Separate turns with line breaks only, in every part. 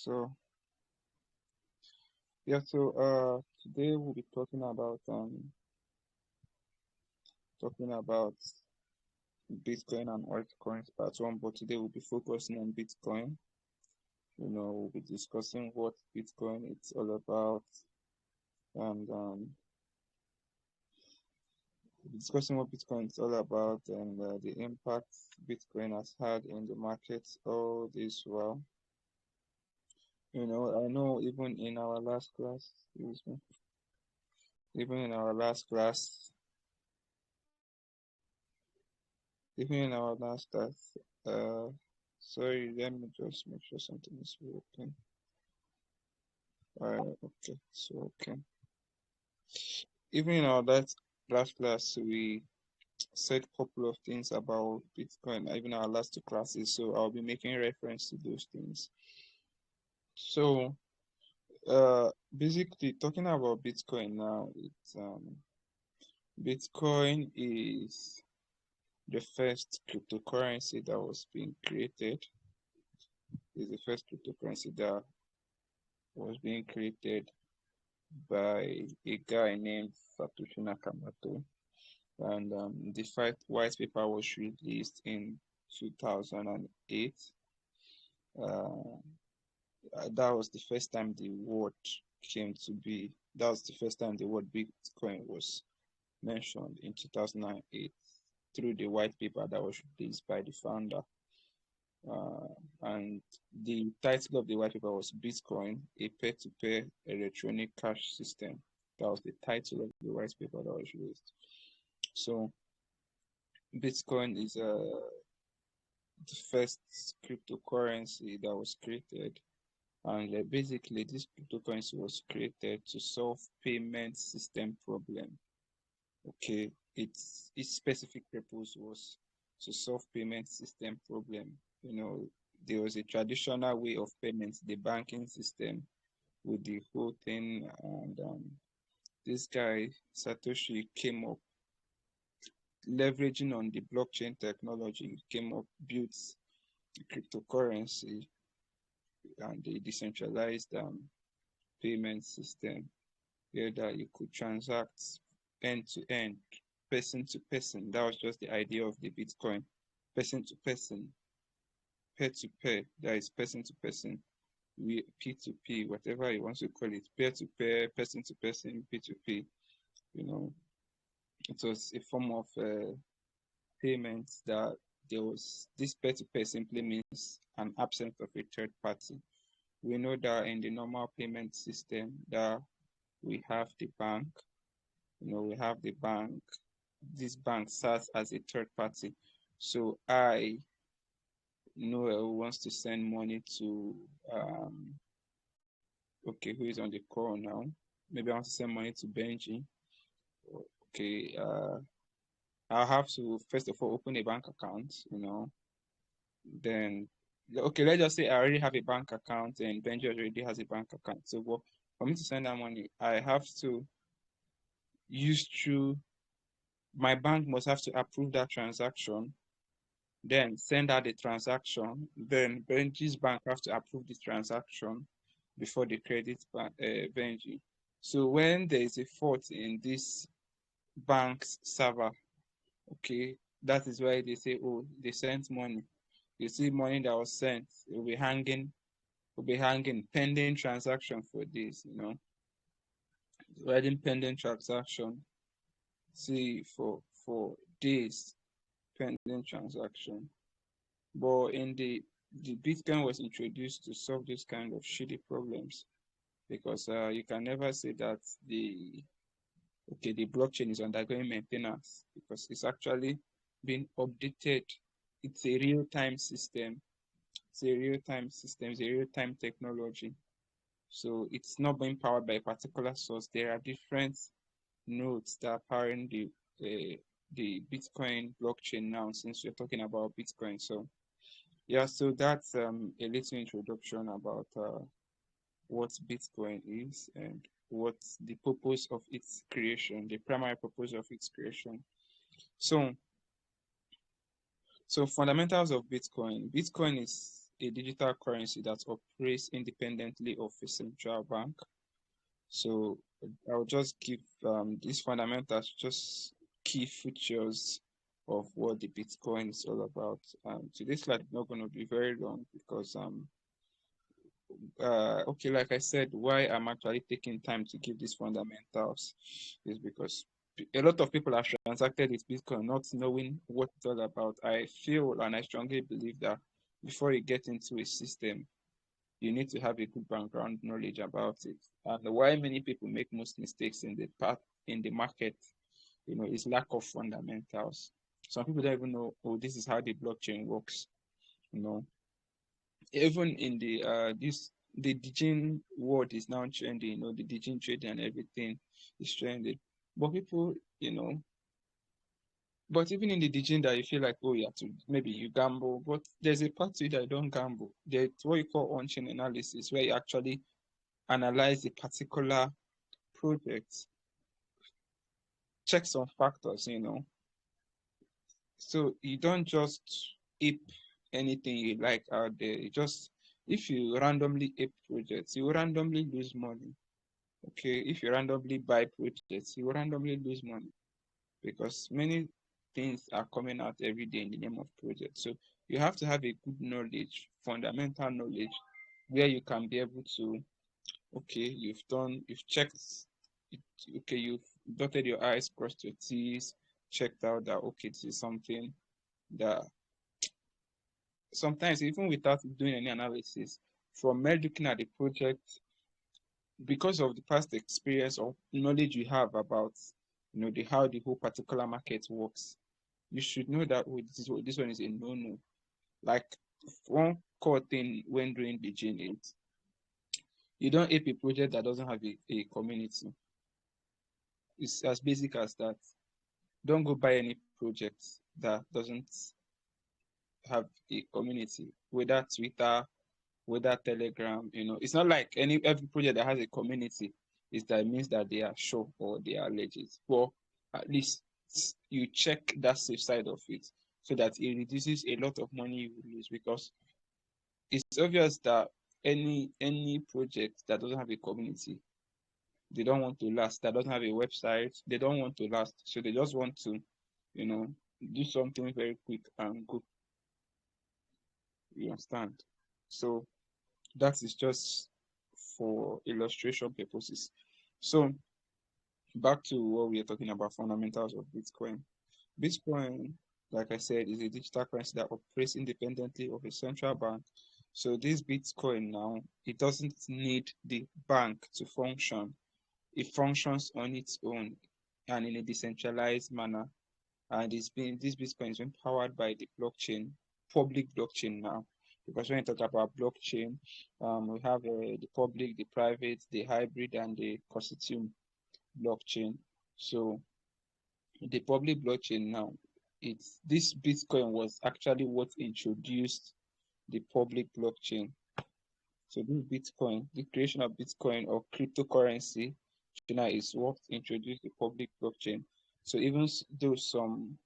So today we'll be talking about Bitcoin and altcoins part one, but today we'll be focusing on Bitcoin. We'll be discussing what Bitcoin is all about, and the impact Bitcoin has had in the market all this while. I know even in our last class, even in our last class, sorry, let me just make sure something is working. Okay, so okay. Even in our last class, we said a couple of things about Bitcoin, even our last two classes. So I'll be making reference to those things. So, basically talking about Bitcoin now, Bitcoin is the first cryptocurrency that was being created. Is the first cryptocurrency that was being created by a guy named Satoshi Nakamoto, and the white paper was released in 2008. That was the first time the word came to be. That was the first time the word Bitcoin was mentioned in 2008 through the white paper that was released by the founder. And the title of the white paper was Bitcoin, a peer-to-peer electronic cash system. That was the title of the white paper that was released. So Bitcoin is the first cryptocurrency that was created, and basically this cryptocurrency was created to solve payment system problem. Okay, its specific purpose was to solve payment system problem. There was a traditional way of payments, the banking system, with the whole thing, and this guy Satoshi came up, leveraging on the blockchain technology, built cryptocurrency and the decentralized payment system, where that you could transact end to end, person to person. That was just the idea of the Bitcoin. Person to person, peer to peer, that is person to person, P2P, whatever you want to call it, peer to peer, person to person, P2P. It was a form of payment that there was this peer to peer simply means an absence of a third party. We know that in the normal payment system that we have the bank, this bank serves as a third party. So I, Noel, who wants to send money to, okay, who is on the call now? Maybe I want to send money to Benji. Okay, I'll have to first of all open a bank account, then, okay, let's just say I already have a bank account and Benji already has a bank account. So for me to send that money, I have to my bank must have to approve that transaction, then send out the transaction, then Benji's bank have to approve the transaction before they credit Benji. So when there is a fault in this bank's server, okay, that is why they say, oh, they sent money. You see money that was sent, it will be hanging pending transaction for this, writing pending transaction, see for days, pending transaction. But in the Bitcoin was introduced to solve this kind of shitty problems, because you can never say that the blockchain is undergoing maintenance, because it's actually being updated. It's a real-time system. It's a real-time technology. So it's not being powered by a particular source. There are different nodes that are powering the Bitcoin blockchain now, since we're talking about Bitcoin. So yeah, so that's a little introduction about what Bitcoin is and what's the purpose of its creation, the primary purpose of its creation. So fundamentals of Bitcoin. Bitcoin is a digital currency that operates independently of a central bank. So I'll just give these fundamentals, just key features of what the Bitcoin is all about. Today's slide is not going to be very long because okay, like I said, why I'm actually taking time to give these fundamentals is because a lot of people have transacted with Bitcoin not knowing what it's all about. I feel and I strongly believe that before you get into a system, you need to have a good background knowledge about it. And why many people make most mistakes in the path in the market, is lack of fundamentals. Some people don't even know, oh, this is how the blockchain works. You know, even in the Degen world is now trending, the Degen trading and everything is trending. But people, but even in the Degen that you feel like, oh, yeah, maybe you gamble, but there's a part to it that you don't gamble. There's what you call on-chain analysis, where you actually analyze a particular project, check some factors. So you don't just ape anything you like out there. If you randomly ape projects, you randomly lose money. Okay, if you randomly buy projects, you randomly lose money because many things are coming out every day in the name of project. So you have to have a good knowledge, fundamental knowledge, where you can be able to, okay, you've checked, okay, you've dotted your I's, crossed your T's, checked out that, okay, this is something that sometimes even without doing any analysis, from me looking at the project, because of the past experience or knowledge you have about, how the whole particular market works, you should know that, oh, this one is a no-no. Like one core thing when doing the gene is you don't ape a project that doesn't have a community. It's as basic as that. Don't go buy any project that doesn't have a community, whether Twitter, whether Telegram. It's not like every project that has a community is that means that they are sure or they are legit. But at least you check that safe side of it so that it reduces a lot of money you will lose, because it's obvious that any project that doesn't have a community, they don't want to last. That doesn't have a website, they don't want to last. So they just want to, do something very quick and good. You understand? So that is just for illustration purposes. So back to what we are talking about, fundamentals of Bitcoin. Bitcoin, like I said, is a digital currency that operates independently of a central bank. So this Bitcoin now, it doesn't need the bank to function. It functions on its own and in a decentralized manner. And this Bitcoin is being powered by the blockchain, public blockchain now. Because when you talk about blockchain, we have the public, the private, the hybrid, and the consortium blockchain. So the public blockchain now, this Bitcoin was actually what introduced the public blockchain. So this Bitcoin, the creation of Bitcoin or cryptocurrency, is what introduced the public blockchain. So even though some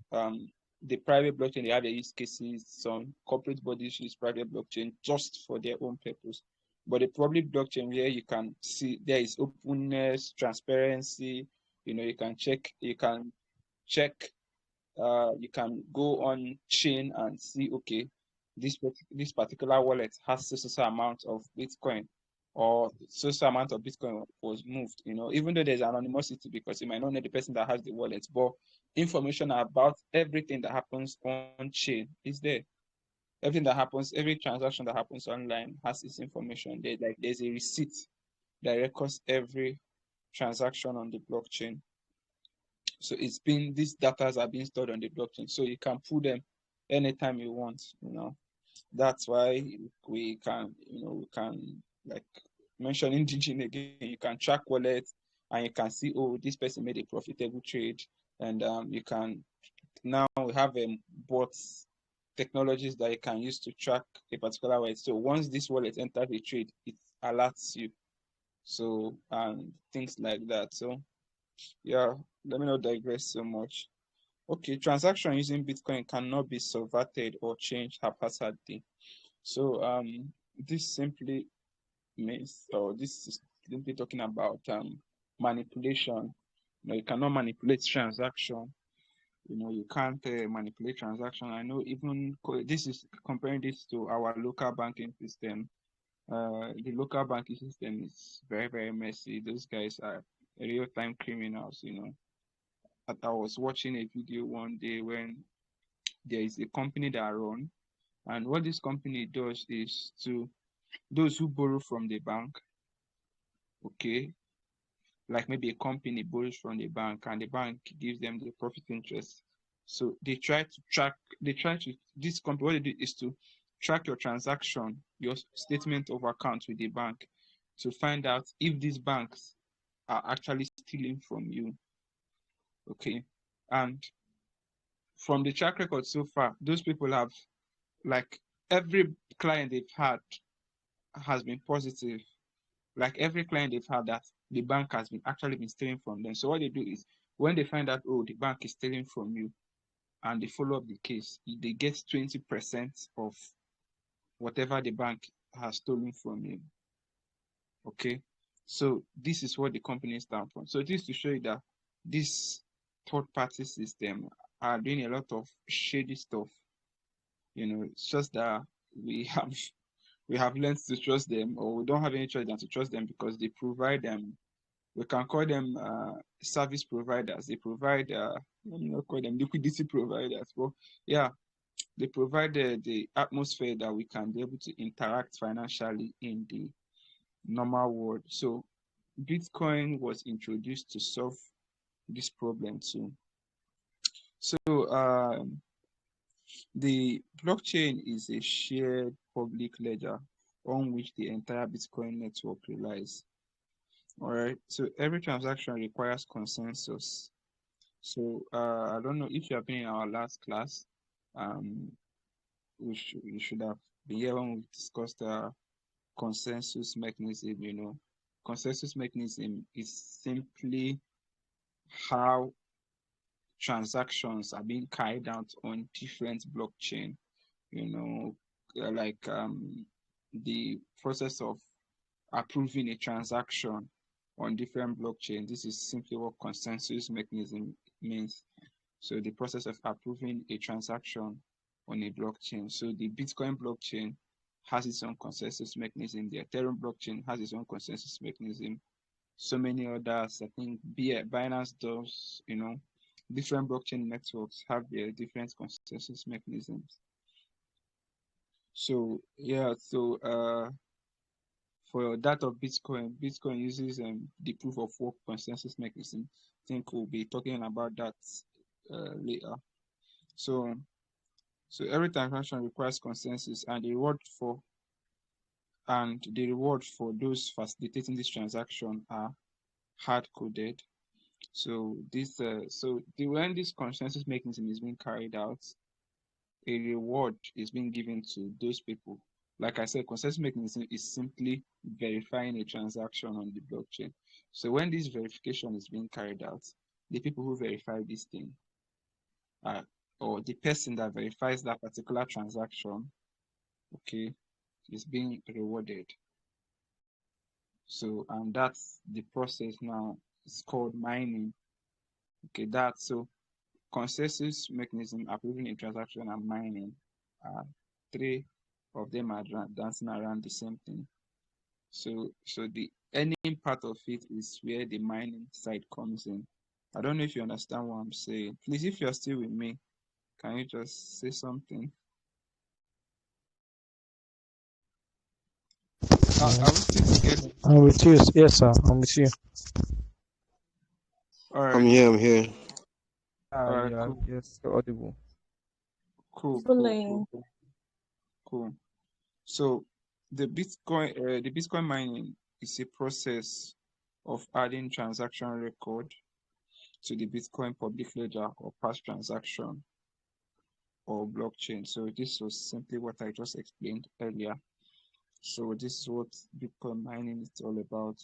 the private blockchain, they have their use cases, some corporate bodies use private blockchain just for their own purpose. But the public blockchain, where you can see there is openness, transparency, you can check, you can go on chain and see, okay, this particular wallet has so amount of Bitcoin, or so amount of Bitcoin was moved. Even though there's anonymity because you might not know the person that has the wallet, but information about everything that happens on chain is there. Everything that happens, every transaction that happens online has its information. There's a receipt that records every transaction on the blockchain. So these data are being stored on the blockchain, so you can pull them anytime you want. That's why we can like mentioning Degen again, you can track wallets and you can see, oh, this person made a profitable trade, and you can now have bots technologies that you can use to track a particular wallet. So once this wallet enters a trade, it alerts you. So and things like that. So yeah, let me not digress so much. Okay, transaction using Bitcoin cannot be subverted or changed haphazardly. So this simply means, or this is simply talking about manipulation. You cannot manipulate transaction. You can't manipulate transaction. I know even this is comparing this to our local banking system. The local banking system is very, very messy. Those guys are real-time criminals. I was watching a video one day when there is a company that run, and what this company does is to those who borrow from the bank, okay, like maybe a company borrows from the bank and the bank gives them the profit interest. So this company, what they do is to track your transaction, your statement of account with the bank, to find out if these banks are actually stealing from you. Okay. And from the track record so far, those people have, like, every client they've had has been positive. Like every client they've had, that the bank has been actually been stealing from them. So what they do is, when they find out, oh, the bank is stealing from you, and they follow up the case, they get 20% of whatever the bank has stolen from you. Okay. So this is what the company stand for. So this to show you that this third party system are doing a lot of shady stuff. It's just that we have learned to trust them, or we don't have any choice than to trust them, because they provide them. We can call them service providers. They provide, let me not call them liquidity providers, but yeah, they provide the atmosphere that we can be able to interact financially in the normal world. So Bitcoin was introduced to solve this problem too. So the blockchain is a shared public ledger on which the entire Bitcoin network relies. All right. So every transaction requires consensus. So I don't know if you have been in our last class. You should have been here when we discussed consensus mechanism. Consensus mechanism is simply how transactions are being carried out on different blockchain. Like the process of approving a transaction on different blockchain. This is simply what consensus mechanism means. So the process of approving a transaction on a blockchain. So the Bitcoin blockchain has its own consensus mechanism. The Ethereum blockchain has its own consensus mechanism. So many others, I think Binance does, different blockchain networks have their different consensus mechanisms. So yeah, for that of Bitcoin uses the proof of work consensus mechanism. I think we'll be talking about that later. So every transaction requires consensus, and the reward for those facilitating this transaction are hard coded. So when this consensus mechanism is being carried out, a reward is being given to those people. Like I said, consensus mechanism is simply verifying a transaction on the blockchain. So when this verification is being carried out, the people who verify this thing, or the person that verifies that particular transaction, okay, is being rewarded. So, and that's the process now. It's called mining. Okay, so consensus mechanism, approving a transaction, and mining are three of them are dancing around the same thing. So the earning part of it is where the mining side comes in. I don't know if you understand what I'm saying. Please, if you're still with me, can you just say something? Are we still together?
I'm with you. Yes, sir. I'm with you.
All
I'm
right.
here. I'm here.
All right.
Yeah,
Cool.
yes, you're audible.
Cool. Cool.
Following.
Cool. Cool. So the Bitcoin mining is a process of adding transaction record to the Bitcoin public ledger or past transaction or blockchain. So this was simply what I just explained earlier. So this is what Bitcoin mining is all about,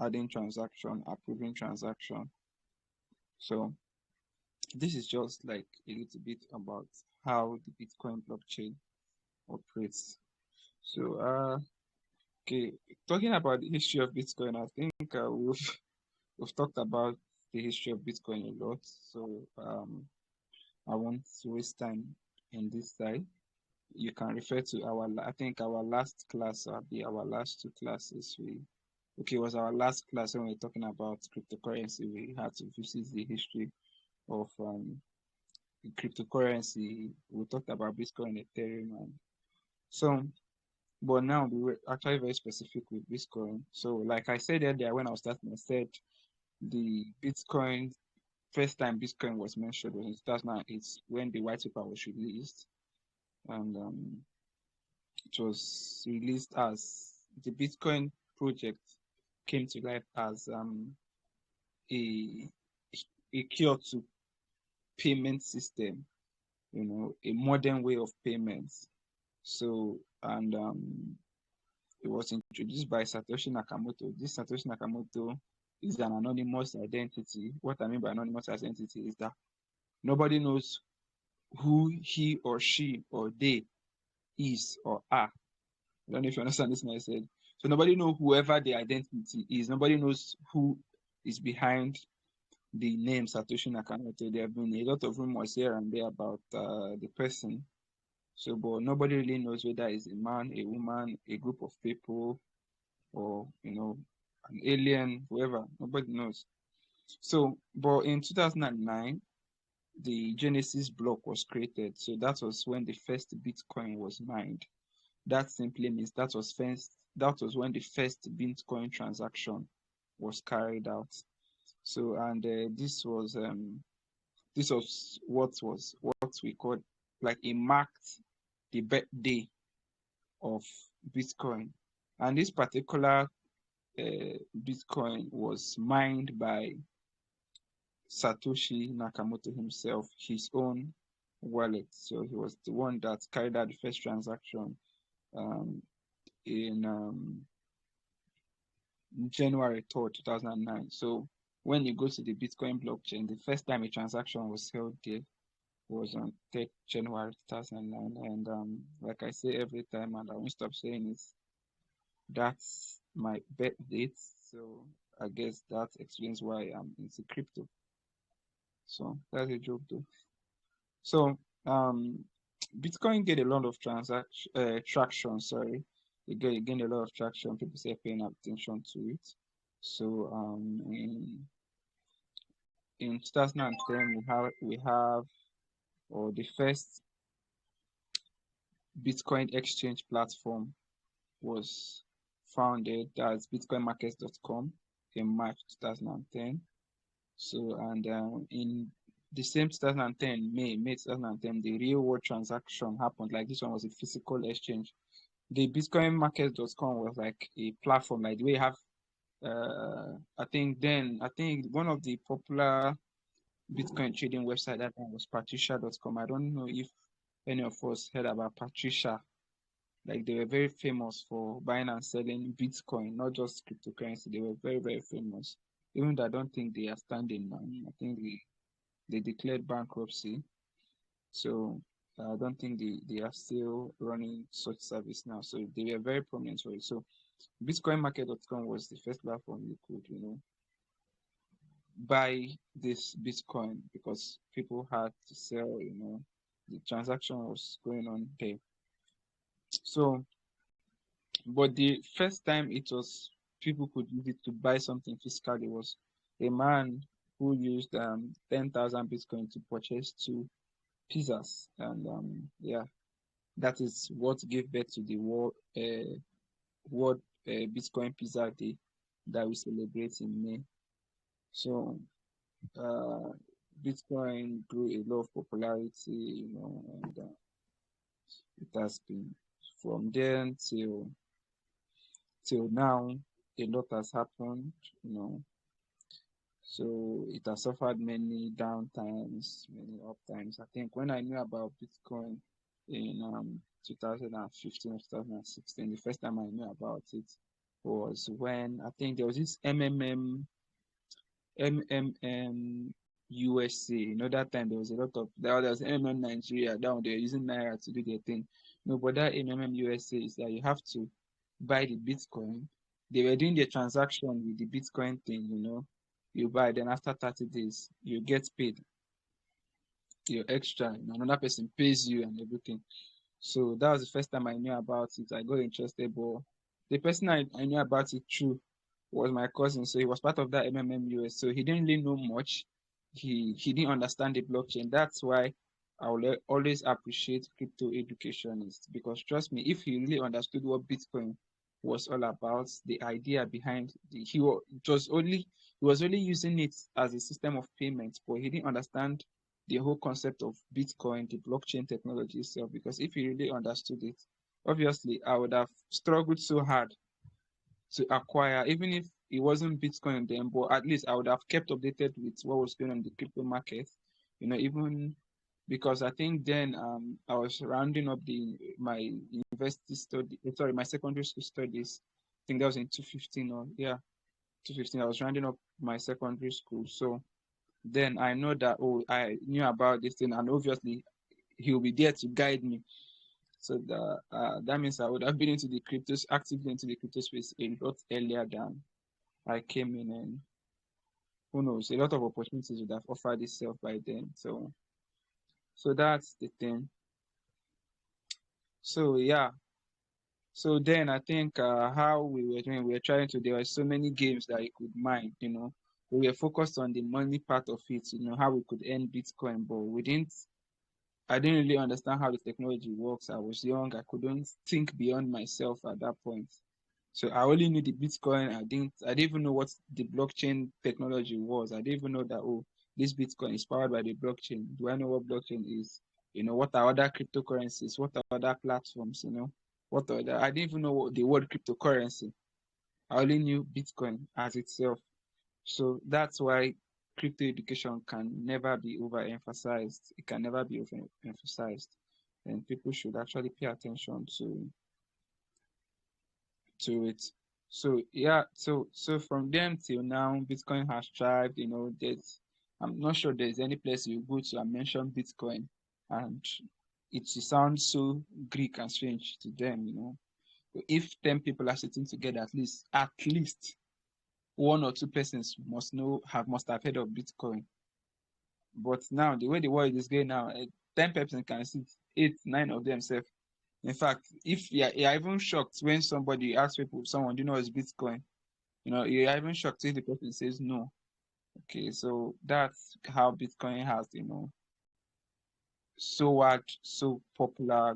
adding transaction, approving transaction. So this is just like a little bit about how the Bitcoin blockchain operates. So, okay, talking about the history of Bitcoin, I think we've talked about the history of Bitcoin a lot. So, I won't waste time in this side. You can refer to I think our last class, or our last two classes, it was our last class when we were talking about cryptocurrency. We had to visit the history of cryptocurrency. We talked about Bitcoin, Ethereum, and so. But now we were actually very specific with Bitcoin. So, like I said earlier when I was starting, I said the Bitcoin first time Bitcoin was mentioned was in 2008 when the white paper was released, and it was released as the Bitcoin project came to life as a a cure to payment system, a modern way of payments. So, and it was introduced by Satoshi Nakamoto. This Satoshi Nakamoto is an anonymous identity. What I mean by anonymous identity is that nobody knows who he or she or they is or are. I don't know if you understand this, I said. So nobody knows whoever the identity is. Nobody knows who is behind the name Satoshi Nakamoto. There have been a lot of rumors here and there about the person. So, but nobody really knows whether it's a man, a woman, a group of people, or an alien, whoever. Nobody knows. So, but in 2009, the Genesis block was created. So that was when the first Bitcoin was mined. That simply means that was when the first Bitcoin transaction was carried out. So, and this was what we call, like, it marked the birthday of Bitcoin. And this particular Bitcoin was mined by Satoshi Nakamoto himself, his own wallet. So he was the one that carried out the first transaction um, in January 3rd, 2009. So when you go to the Bitcoin blockchain, the first time a transaction was held there was on 3rd January 2009. And like I say every time, and I won't stop saying it, that's my birth date. So I guess that explains why I'm into crypto. So that's a joke though. So Bitcoin get a lot of traction. Sorry, it gained a lot of traction. People say paying attention to it. So in 2010 we have or the first Bitcoin exchange platform was founded. That's bitcoinmarkets.com in March 2010. So, and in the same 2010, May 2010, the real world transaction happened. Like this one was a physical exchange. The bitcoinmarkets.com was like a platform, like the way you have, I think one of the popular Bitcoin trading website that time was patricia.com. I don't know if any of us heard about Patricia. Like they were very famous for buying and selling Bitcoin, not just cryptocurrency. They were very, very famous. Even though I don't think they are standing now. I think they declared bankruptcy. So I don't think they are still running such service now. So they were very prominent for it. So bitcoinmarket.com was the first platform you could, buy this Bitcoin because people had to sell, the transaction was going on there. So, but the first time people could use it to buy something physically was a man who used 10,000 Bitcoin to purchase two pizzas, and yeah, that is what gave birth to the World Bitcoin Pizza Day that we celebrate in May. So Bitcoin grew a lot of popularity, and it has been from then till now. A lot has happened, so it has suffered many downtimes, many uptimes. I think when I knew about Bitcoin in 2015 or 2016, the first time I knew about it was when I think there was this MMM USA. That time there was a lot of there was MMM Nigeria down there using Naira to do their thing. No, but that MMM USA is that you have to buy the Bitcoin. They were doing the transaction with the Bitcoin thing, You buy, then after 30 days, you get paid your extra, another person pays you and everything. So that was the first time I knew about it. I got interested, but the person I knew about it through was my cousin. So he was part of that MMM US. So he didn't really know much. He didn't understand the blockchain. That's why I will always appreciate crypto educationists, because trust me, if he really understood what Bitcoin was all about, the idea behind he was only using it as a system of payment, but he didn't understand the whole concept of Bitcoin, the blockchain technology itself. Because if he really understood it, obviously I would have struggled so hard to acquire, even if it wasn't Bitcoin then, but at least I would have kept updated with what was going on in the crypto market. Even because I think then I was rounding up my university study, sorry, my secondary school studies. I think that was in 2015 or yeah, 2015. I was rounding up my secondary school, so then I know that I knew about this thing, and obviously he'll be there to guide me. So that means I would have been actively into the crypto space a lot earlier than I came in, and who knows, a lot of opportunities would have offered itself by then. So that's the thing. So yeah. So then I think how we were trying to, there were so many games that you could mine. We were focused on the money part of it, how we could earn Bitcoin, but I didn't really understand how the technology works. I was young. I couldn't think beyond myself at that point. So I only knew the Bitcoin. I didn't even know what the blockchain technology was. I didn't even know that, this Bitcoin is powered by the blockchain. Do I know what blockchain is? What are other cryptocurrencies? What are other platforms? I didn't even know what the word cryptocurrency. I only knew Bitcoin as itself. So that's why crypto education can never be overemphasized. It can never be overemphasized. And people should actually pay attention to it. So yeah, so from then till now, Bitcoin has thrived. I'm not sure there's any place you go to and mention Bitcoin, and it sounds so Greek and strange to them. If 10 people are sitting together, at least one or two persons must have heard of Bitcoin. But now, the way the world is going now, 10 persons can sit, 8, 9 of themselves. In fact, if you're even shocked when somebody asks someone, do you know what's Bitcoin? You're even shocked if the person says no. Okay, so that's how Bitcoin has,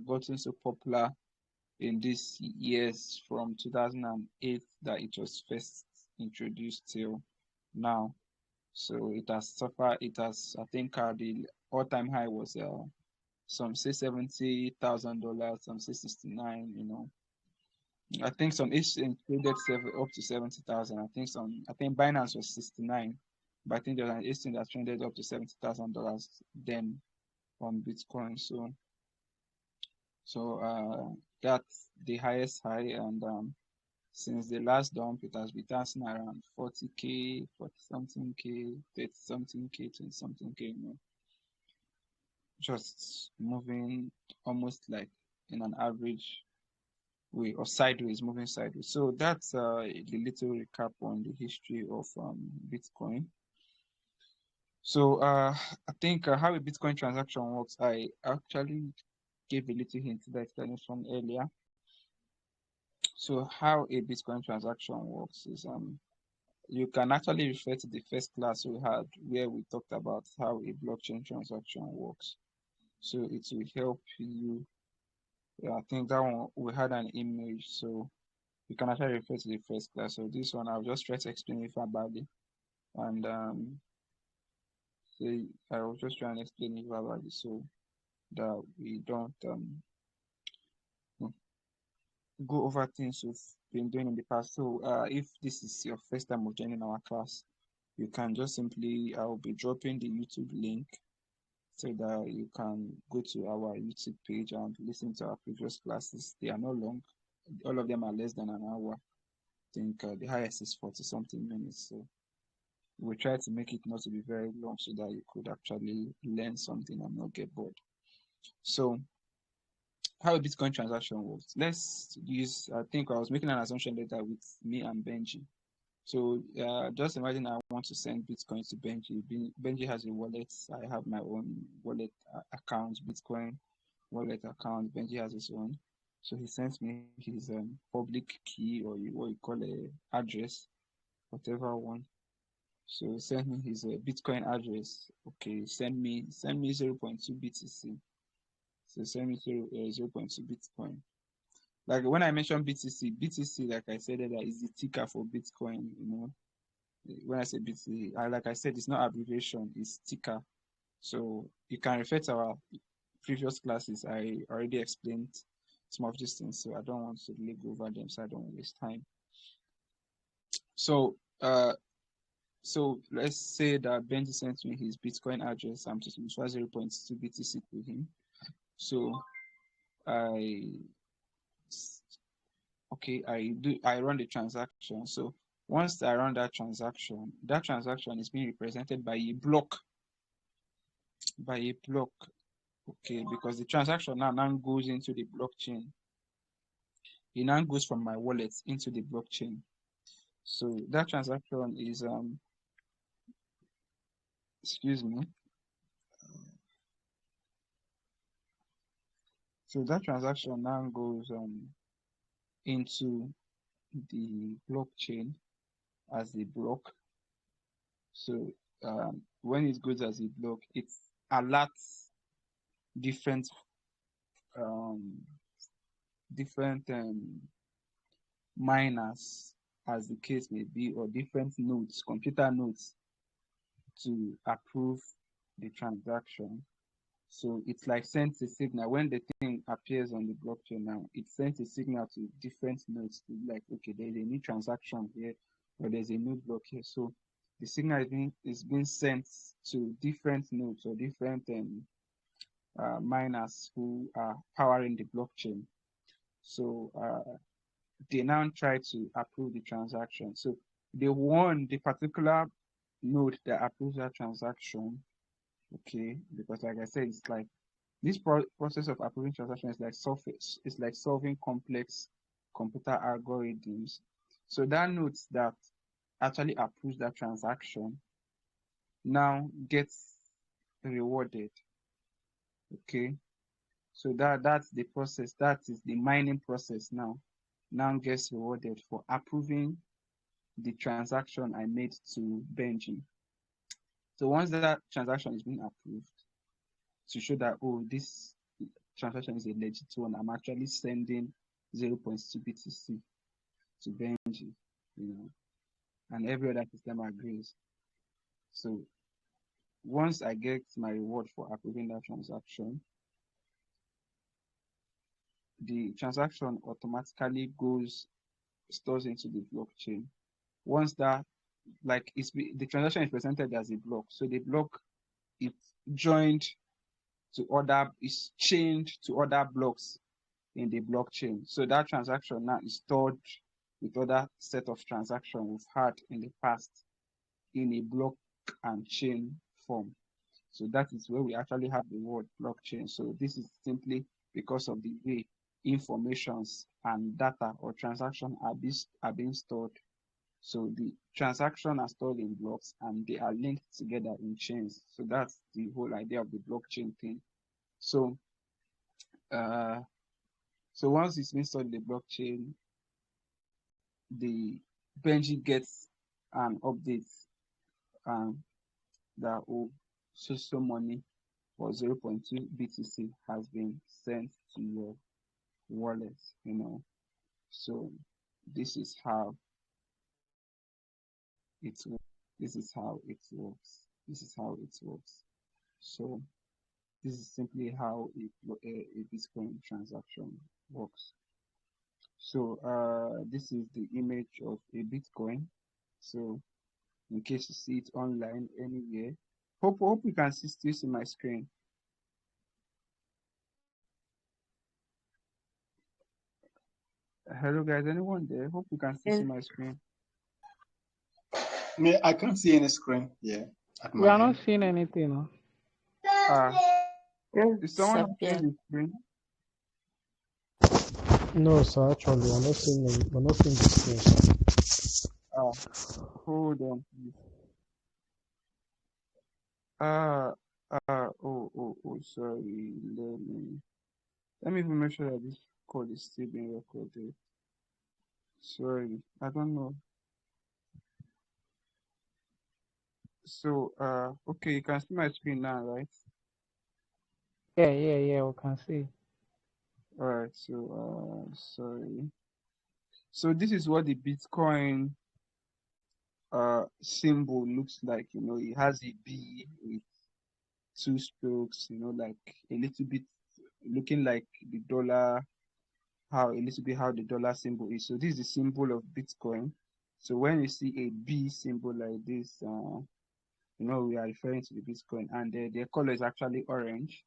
gotten so popular in these years from 2008 that it was first introduced till now. So I think the all-time high was some say $70,000, some say 69. I think some exchange traded up to 70,000. I think Binance was 69, but I think there's an exchange that traded up to $70,000 then on Bitcoin. So that's the highest high, and since the last dump, it has been dancing around 40K, 40 something K, 30 something K, 20 something K, just moving almost like in an average way, or sideways, moving sideways. So that's the little recap on the history of Bitcoin. So I think how a Bitcoin transaction works, I actually gave a little hint to the explanation earlier. So how a Bitcoin transaction works is you can actually refer to the first class we had where we talked about how a blockchain transaction works. So it will help you. Yeah, I think that one we had an image, so you can actually refer to the first class. So this one I'll just try to explain it verbally, and say I will just try and explain it verbally so that we don't go over things we've been doing in the past. So if this is your first time of joining our class, you can just simply, I'll be dropping the YouTube link so that you can go to our YouTube page and listen to our previous classes. They are not long. All of them are less than an hour. I think the highest is 40 something minutes. So we try to make it not to be very long so that you could actually learn something and not get bored. So how a Bitcoin transaction works. Let's use, I think I was making an assumption later with me and Benji. So just imagine I want to send Bitcoin to Benji. Benji has a wallet. I have my own wallet account, Bitcoin wallet account. Benji has his own. So he sends me his public key, or what you call a address, whatever one. So send me his Bitcoin address. Okay, send me 0.2 BTC. So send me 0.2 Bitcoin. Like when I mentioned BTC, like I said, that is the ticker for Bitcoin. When I say BTC, like I said, it's not abbreviation, it's ticker. So you can refer to our previous classes. I already explained some of these things, so I don't want to really go over them, so I don't waste time. So let's say that Benji sent me his Bitcoin address. I'm to transfer 0.2 BTC to him. So I run the transaction. So once I run that transaction is being represented by a block. Okay, because the transaction now goes into the blockchain. It now goes from my wallet into the blockchain. So that transaction is excuse me. So that transaction now goes into the blockchain as a block. So when it goes as a block, it alerts different miners, as the case may be, or different nodes, computer nodes, to approve the transaction. So it's like sends a signal when the thing appears on the blockchain. Now it sends a signal to different nodes to be like, okay, there's a new transaction here, or there's a new block here. So the signal is being sent to different nodes or different miners who are powering the blockchain. So they now try to approve the transaction. So they want the particular node that approves that transaction. Okay, because like I said, it's like this process of approving transaction is like it's like solving complex computer algorithms. So that node that actually approves that transaction now gets rewarded. Okay, so that's the process. That is the mining process now gets rewarded for approving the transaction I made to Benji. So once that transaction is being approved, to show that, oh, this transaction is a legit one, I'm actually sending 0.2 BTC to Benji, and every other system agrees. So once I get my reward for approving that transaction, the transaction automatically stores into the blockchain. Once that, like, the transaction is presented as a block, so the block is chained to other blocks in the blockchain. So that transaction now is stored with other set of transactions we've had in the past in a block and chain form. So that is where we actually have the word blockchain. So this is simply because of the way informations and data or transaction are being stored. So the transactions are stored in blocks and they are linked together in chains. So that's the whole idea of the blockchain thing. So once it's been stored in the blockchain, the Benji gets an update that so money for 0.2 BTC has been sent to your wallet, So this is how it works. This is how it works. So this is simply how a Bitcoin transaction works. So this is the image of a Bitcoin. So in case you see it online anywhere, hope you can still see my screen. Hello guys, anyone there? Hope you can still see my screen.
I can't see any screen. Yeah.
We are not seeing anything.
Is someone seeing the screen?
No, sir. Actually, we're not seeing the screen, sir.
Hold on, please. Sorry. Let me even make sure that this call is still being recorded. Sorry, I don't know. So, okay, you can see my screen now, right?
Yeah, we can see.
All right, so, sorry. So this is what the Bitcoin symbol looks like. You know, it has a B with two strokes, you know, like a little bit looking like the dollar, how the dollar symbol is. So this is the symbol of Bitcoin. So when you see a B symbol like this, you know, we are referring to the Bitcoin, and their color is actually orange.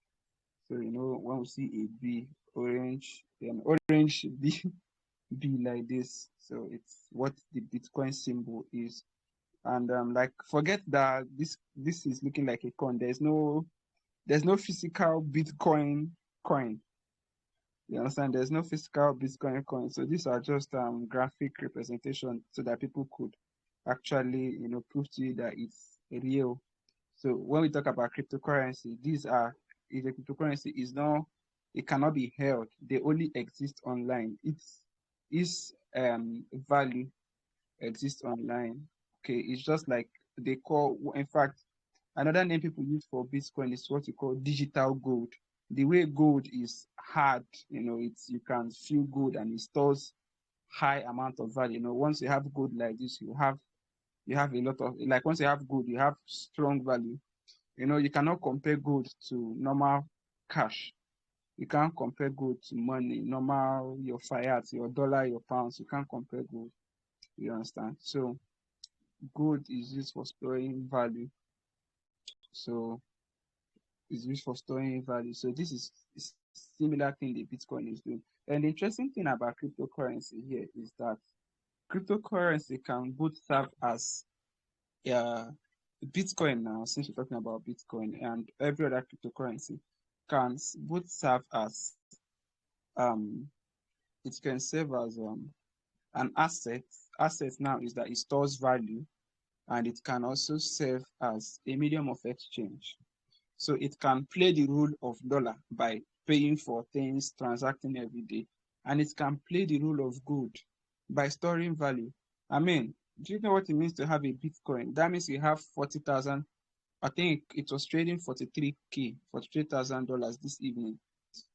So, you know, when we see a B, orange, an orange B, B like this. So it's what the Bitcoin symbol is. And like forget that this is looking like a coin. There's no physical Bitcoin coin. You understand? There's no physical Bitcoin coin. So these are just graphic representation so that people could actually, you know, prove to you that it's real. So when we talk about cryptocurrency, if a cryptocurrency is not, it cannot be held. They only exist online. Its value exists online. Okay, it's just like they call, in fact, another name people use for Bitcoin is what you call digital gold. The way gold is hard, you know, it's you can feel gold and it stores high amount of value. You know, once you have gold like this, you have a lot of, like, once you have gold, you have strong value. You know, you cannot compare gold to normal cash. You can't compare gold to money, normal, your fiat, your dollar, your pounds. You can't compare gold. You understand? So gold is used for storing value. So it's used for storing value. So this is similar thing the Bitcoin is doing. And the interesting thing about cryptocurrency here is that cryptocurrency can both serve as Bitcoin now, since we're talking about Bitcoin and every other cryptocurrency, can both serve as um it can serve as an asset. Asset now is that it stores value, and it can also serve as a medium of exchange. So it can play the role of dollar by paying for things, transacting every day, and it can play the role of gold by storing value. I mean, do you know what it means to have a Bitcoin? That means you have 40,000. I think it was trading 43K, $43,000 this evening.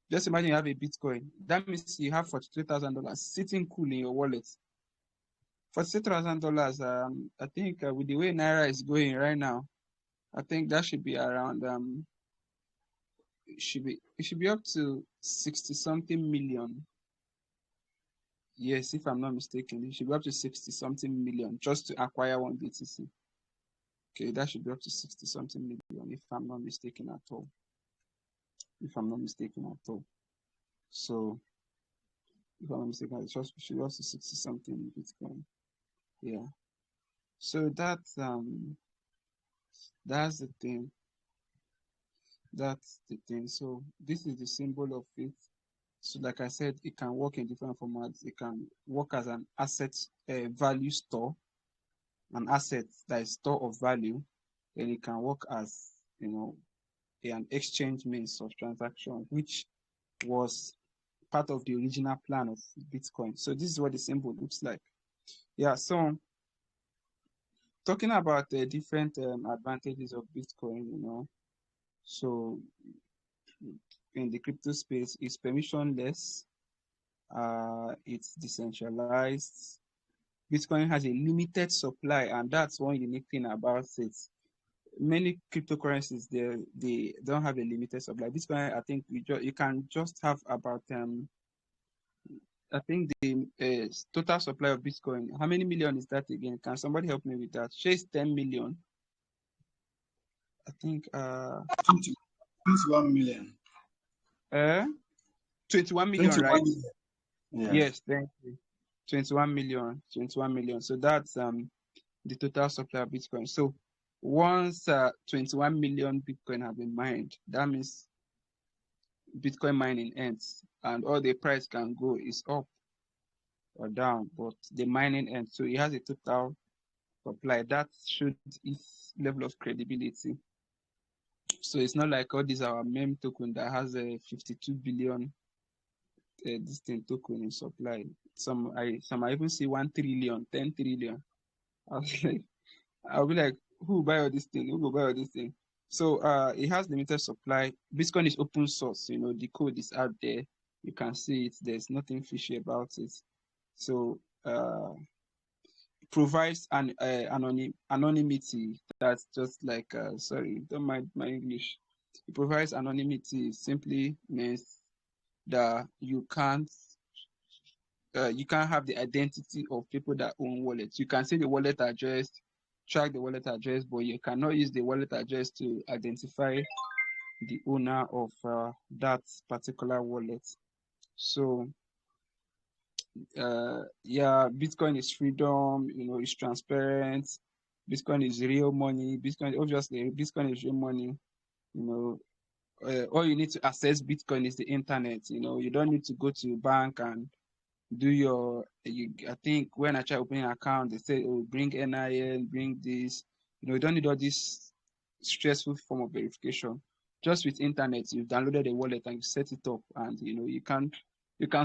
Just imagine you have a Bitcoin. That means you have $43,000 sitting cool in your wallet. $43,000. I think with the way Naira is going right now, I think that should be around it should be up to 60 something million. Yes, if I'm not mistaken, it should be up to 60 something million just to acquire one BTC. Okay, that should be up to 60 something million if I'm not mistaken at all. If I'm not mistaken at all. So if I'm not mistaken, it should be up to 60 something Bitcoin. Yeah. So that's the thing. That's the thing. So this is the symbol of it. So like I said, it can work in different formats. It can work as an asset value store, an asset that is store of value. Then it can work as, you know, an exchange means of transaction, which was part of the original plan of Bitcoin. So this is what the symbol looks like. Yeah, so talking about the different advantages of Bitcoin, you know, so in the crypto space, it's permissionless, it's decentralized. Bitcoin has a limited supply, and that's one unique thing about it. Many cryptocurrencies they don't have a limited supply. Bitcoin, I think you can just have about I think the total supply of Bitcoin. How many million is that again? Can somebody help me with that? Say it's 10 million. I think
21 million.
21 million,
21
right?
million. Yeah.
Yes, thank you. 21 million. 21 million. So that's the total supply of Bitcoin. So once 21 million Bitcoin have been mined, that means Bitcoin mining ends. and all the price can go is up or down, but the mining end, so it has a total supply. That should its level of credibility. So it's not like all these our meme token that has a 52 billion this thing token in supply. Some I even see 1 trillion, 10 trillion. I was like, I'll be like, who will buy all this thing? Who will buy all this thing? So it has limited supply. Bitcoin is open source, you know, the code is out there. You can see it. There's nothing fishy about it. So provides an anonymity. That's just like sorry, don't mind my English. It provides anonymity. Simply means that you can't have the identity of people that own wallets. You can see the wallet address, track the wallet address, but you cannot use the wallet address to identify the owner of that particular wallet. So yeah, Bitcoin is freedom, you know, it's transparent. Bitcoin is real money. Bitcoin, obviously, Bitcoin is real money. You know, all you need to access Bitcoin is the internet. You know, you don't need to go to a bank and do your. I think when I try opening an account, they say, "Oh, bring NIN, bring this." You know, you don't need all this stressful form of verification. Just with internet, you've downloaded a wallet and you set it up, and you know you can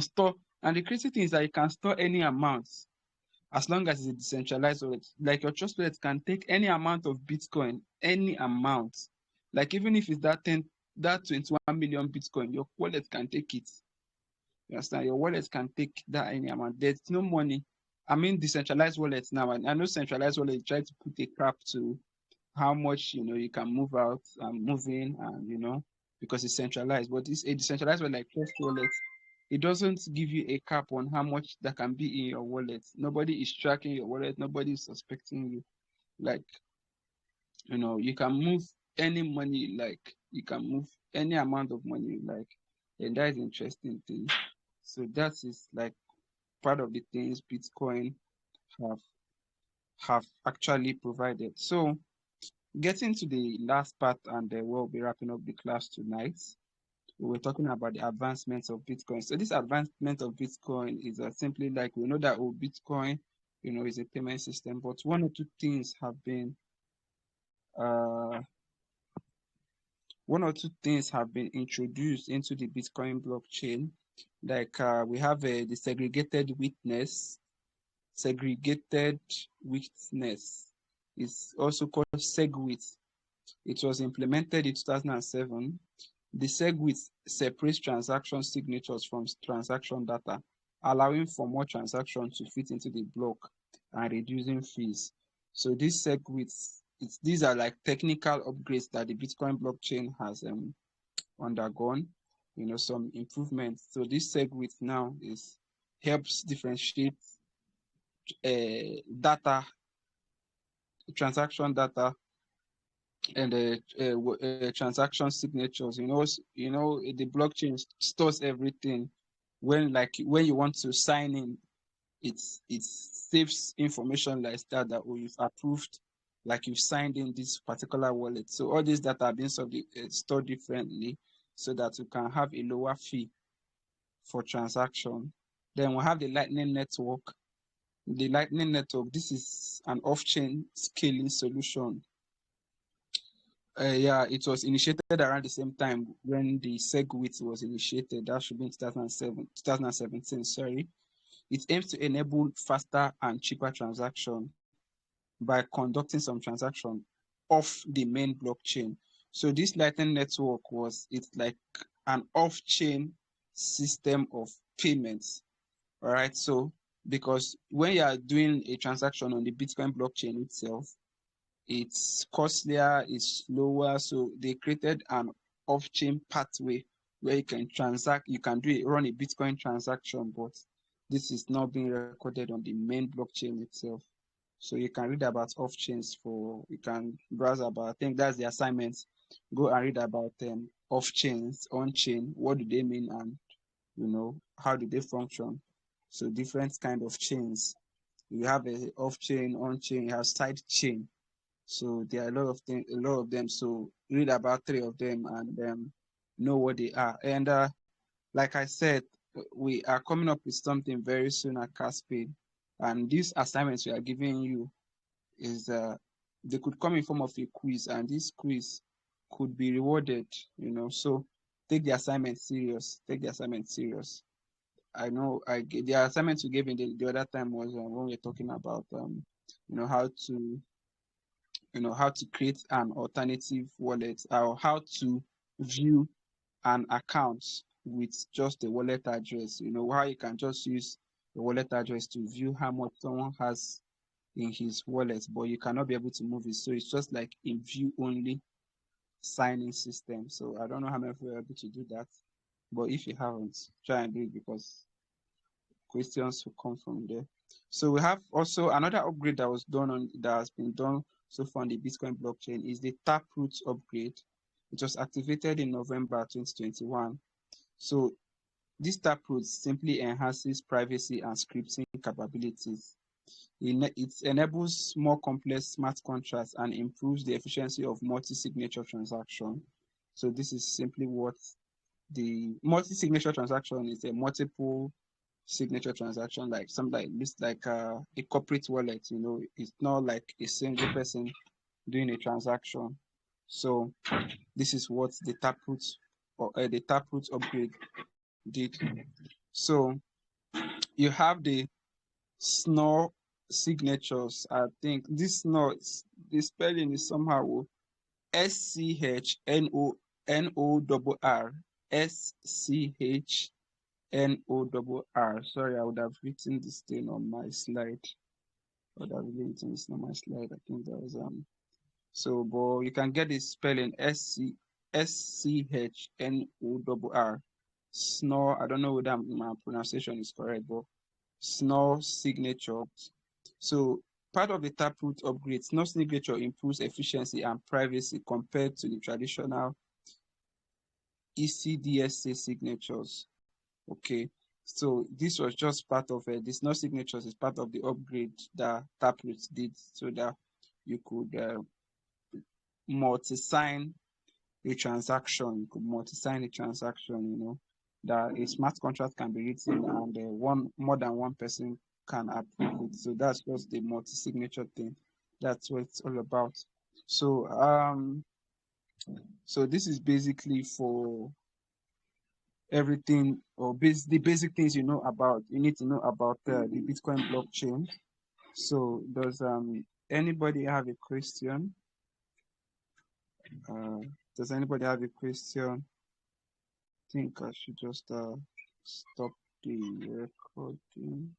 store. And the crazy thing is that you can store any amount as long as it's a decentralized wallet. Like your trust wallet can take any amount of Bitcoin, any amount. Like even if it's that 21 million Bitcoin, your wallet can take it. You understand? Your wallet can take that any amount. There's no money. I mean decentralized wallets now, and I know centralized wallets try to put a cap to how much you can move out and move in, and because it's centralized. But it's a decentralized wallet like Trust Wallet. It doesn't give you a cap on how much that can be in your wallet. Nobody is tracking your wallet. Nobody is suspecting you. Like you can move any money. Like you can move any amount of money. Like, and that is interesting thing. So that is like part of the things Bitcoin have actually provided. So getting to the last part, and we'll be wrapping up the class tonight. We were talking about the advancements of Bitcoin. So this advancement of Bitcoin is simply like we know that Bitcoin, is a payment system, but one or two things have been introduced into the Bitcoin blockchain. Like we have the segregated witness. Segregated witness is also called SegWit. It was implemented in 2007. The SegWit separates transaction signatures from transaction data, allowing for more transactions to fit into the block and reducing fees. So this SegWit, these are like technical upgrades that the Bitcoin blockchain has undergone, some improvements. So this SegWit now helps differentiate data, transaction data, and transaction signatures. The blockchain stores everything. When you want to sign in, it saves information like that you've approved, like you've signed in this particular wallet. So all these data are being stored differently, so that you can have a lower fee for transaction. Then we have the Lightning Network. The Lightning Network, this is an off-chain scaling solution. It was initiated around the same time when the SegWit was initiated. That should be in 2017, sorry. It aims to enable faster and cheaper transaction by conducting some transaction off the main blockchain. So this Lightning Network it's like an off-chain system of payments. All right, so because when you are doing a transaction on the Bitcoin blockchain itself, it's costlier, it's slower. So they created an off-chain pathway where you can run a Bitcoin transaction, but this is not being recorded on the main blockchain itself. So you can read about off-chains you can browse about, I think that's the assignment. Go and read about off-chains, on-chain, what do they mean, and how do they function. So different kind of chains. You have a off-chain, on-chain, you have side chain. So there are a lot of them. So read about 3 of them and know what they are. And like I said, we are coming up with something very soon at Caspid, and these assignments we are giving you is they could come in form of a quiz, and this quiz could be rewarded, So take the assignment serious. Take the assignment serious. I know the assignment you gave in the other time was when we were talking about how to how to create an alternative wallet, or how to view an account with just a wallet address. How you can just use the wallet address to view how much someone has in his wallet, but you cannot be able to move it. So it's just like a view only signing system. So I don't know how many of you are able to do that, but if you haven't, try and do it, because questions will come from there. So we have also another upgrade that has been done so far on the Bitcoin blockchain is the Taproot upgrade. It was activated in November 2021. So this Taproot simply enhances privacy and scripting capabilities. It enables more complex smart contracts and improves the efficiency of multi-signature transaction. So this is simply what the multi-signature transaction is: a multiple signature transaction, like something like a corporate wallet. It's not like a single person doing a transaction. So this is what the Taproot upgrade did. So you have the Schnorr signatures. I think this Schnorr, the spelling is somehow SCHNORR, SCHNORR. Sorry, I would have written this thing on my slide. I would have written this on my slide. I think that was so, but you can get the spelling SCHNORR. Schnorr. I don't know whether my pronunciation is correct, but Schnorr signature. So part of the Taproot upgrade, Schnorr signature improves efficiency and privacy compared to the traditional ECDSA signatures. Okay, so this was just part of it. The Schnorr signatures is part of the upgrade that Taproot did, so that you could multi-sign a transaction. You could multi-sign a transaction, that a smart contract can be written and more than one person can approve it. So that's just the multi-signature thing. That's what it's all about. So so this is basically for everything, or the basic things you need to know about the Bitcoin blockchain. So does anybody have a question? Does anybody have a question? I think I should just stop the recording.